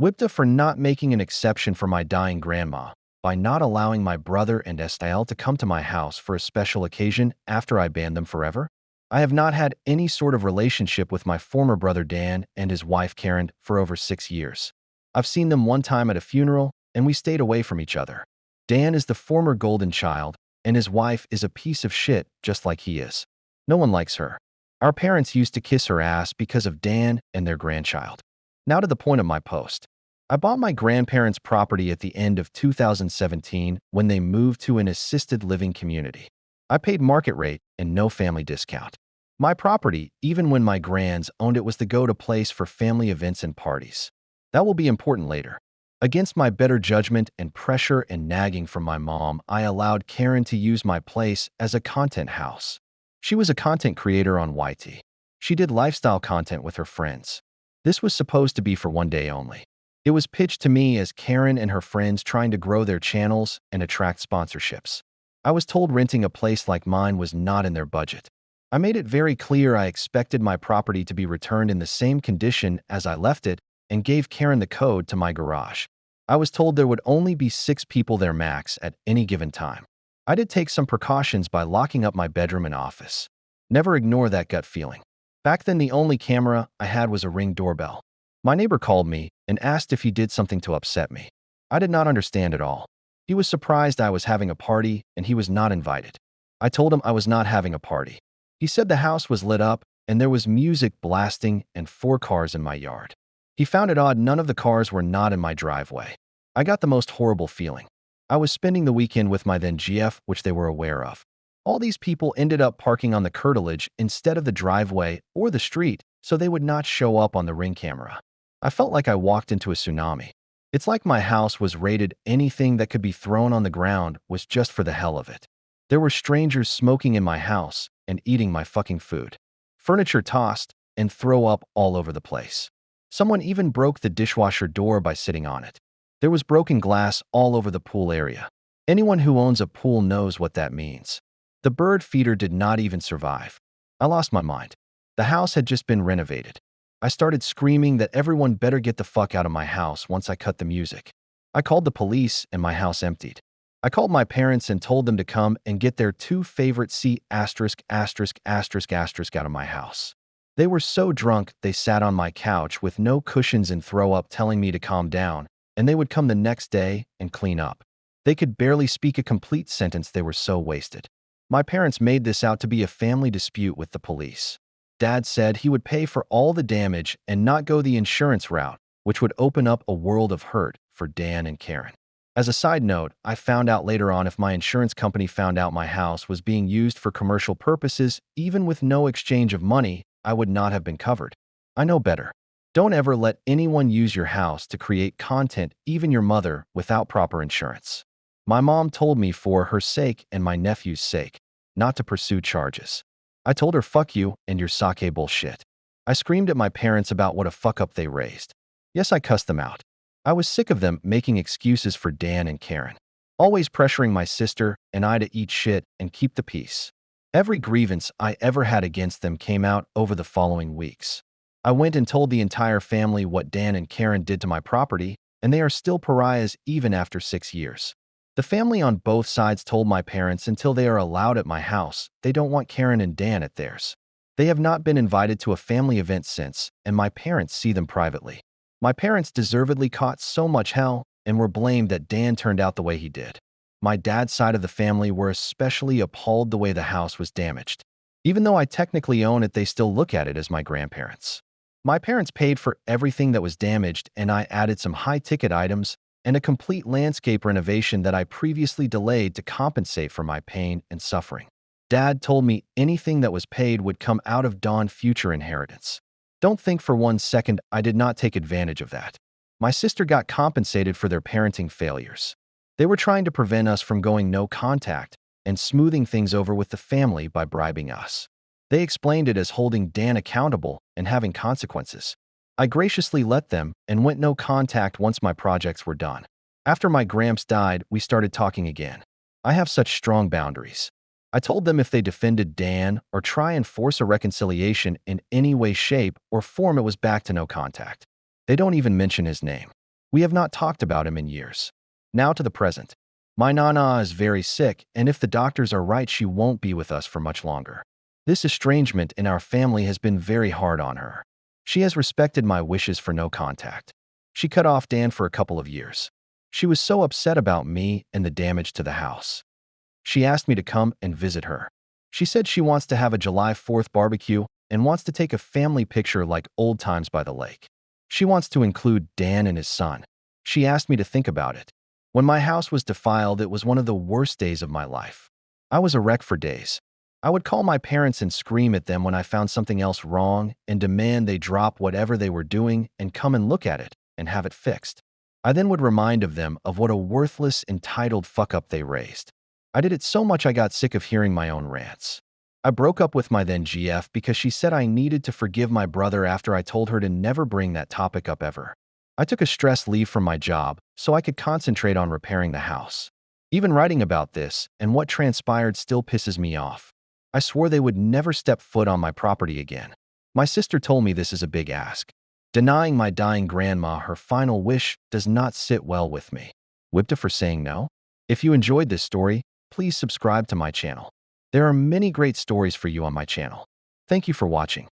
WIBTA for not making an exception for my dying grandma by not allowing my brother and Estelle to come to my house for a special occasion after I banned them forever. I have not had any sort of relationship with my former brother Dan and his wife Karen for over 6 years. I've seen them one time at a funeral, and we stayed away from each other. Dan is the former golden child, and his wife is a piece of shit just like he is. No one likes her. Our parents used to kiss her ass because of Dan and their grandchild. Now to the point of my post. I bought my grandparents' property at the end of 2017 when they moved to an assisted living community. I paid market rate and no family discount. My property, even when my grands owned it, was the go-to place for family events and parties. That will be important later. Against my better judgment and pressure and nagging from my mom, I allowed Karen to use my place as a content house. She was a content creator on WIBTA. She did lifestyle content with her friends. This was supposed to be for one day only. It was pitched to me as Karen and her friends trying to grow their channels and attract sponsorships. I was told renting a place like mine was not in their budget. I made it very clear I expected my property to be returned in the same condition as I left it and gave Karen the code to my garage. I was told there would only be 6 people there max at any given time. I did take some precautions by locking up my bedroom and office. Never ignore that gut feeling. Back then, the only camera I had was a Ring doorbell. My neighbor called me and asked if he did something to upset me. I did not understand at all. He was surprised I was having a party and he was not invited. I told him I was not having a party. He said the house was lit up and there was music blasting and 4 cars in my yard. He found it odd none of the cars were not in my driveway. I got the most horrible feeling. I was spending the weekend with my then GF, which they were aware of. All these people ended up parking on the curtilage instead of the driveway or the street, so they would not show up on the Ring camera. I felt like I walked into a tsunami. It's like my house was rated anything that could be thrown on the ground was just for the hell of it. There were strangers smoking in my house and eating my fucking food. Furniture tossed and throw up all over the place. Someone even broke the dishwasher door by sitting on it. There was broken glass all over the pool area. Anyone who owns a pool knows what that means. The bird feeder did not even survive. I lost my mind. The house had just been renovated. I started screaming that everyone better get the fuck out of my house once I cut the music. I called the police and my house emptied. I called my parents and told them to come and get their 2 favorite C*** out of my house. They were so drunk they sat on my couch with no cushions and throw up telling me to calm down, and they would come the next day and clean up. They could barely speak a complete sentence, they were so wasted. My parents made this out to be a family dispute with the police. Dad said he would pay for all the damage and not go the insurance route, which would open up a world of hurt for Dan and Karen. As a side note, I found out later on if my insurance company found out my house was being used for commercial purposes, even with no exchange of money, I would not have been covered. I know better. Don't ever let anyone use your house to create content, even your mother, without proper insurance. My mom told me for her sake and my nephew's sake, not to pursue charges. I told her fuck you and your sake bullshit. I screamed at my parents about what a fuck up they raised. Yes, I cussed them out. I was sick of them making excuses for Dan and Karen, always pressuring my sister and I to eat shit and keep the peace. Every grievance I ever had against them came out over the following weeks. I went and told the entire family what Dan and Karen did to my property, and they are still pariahs even after 6 years. The family on both sides told my parents until they are allowed at my house, they don't want Karen and Dan at theirs. They have not been invited to a family event since, and my parents see them privately. My parents deservedly caught so much hell and were blamed that Dan turned out the way he did. My dad's side of the family were especially appalled the way the house was damaged. Even though I technically own it, they still look at it as my grandparents. My parents paid for everything that was damaged, and I added some high-ticket items and a complete landscape renovation that I previously delayed to compensate for my pain and suffering. Dad told me anything that was paid would come out of Dawn's future inheritance. Don't think for 1 second I did not take advantage of that. My sister got compensated for their parenting failures. They were trying to prevent us from going no contact and smoothing things over with the family by bribing us. They explained it as holding Dan accountable and having consequences. I graciously let them and went no contact once my projects were done. After my gramps died, we started talking again. I have such strong boundaries. I told them if they defended Dan or try and force a reconciliation in any way, shape, or form, it was back to no contact. They don't even mention his name. We have not talked about him in years. Now to the present. My Nana is very sick, and if the doctors are right, she won't be with us for much longer. This estrangement in our family has been very hard on her. She has respected my wishes for no contact. She cut off Dan for a couple of years. She was so upset about me and the damage to the house. She asked me to come and visit her. She said she wants to have a July 4th barbecue and wants to take a family picture like old times by the lake. She wants to include Dan and his son. She asked me to think about it. When my house was defiled, it was one of the worst days of my life. I was a wreck for days. I would call my parents and scream at them when I found something else wrong and demand they drop whatever they were doing and come and look at it and have it fixed. I then would remind them of what a worthless, entitled fuck-up they raised. I did it so much I got sick of hearing my own rants. I broke up with my then GF because she said I needed to forgive my brother after I told her to never bring that topic up ever. I took a stress leave from my job so I could concentrate on repairing the house. Even writing about this and what transpired still pisses me off. I swore they would never step foot on my property again. My sister told me this is a big ask. Denying my dying grandma her final wish does not sit well with me. WIBTA for saying no? If you enjoyed this story, please subscribe to my channel. There are many great stories for you on my channel. Thank you for watching.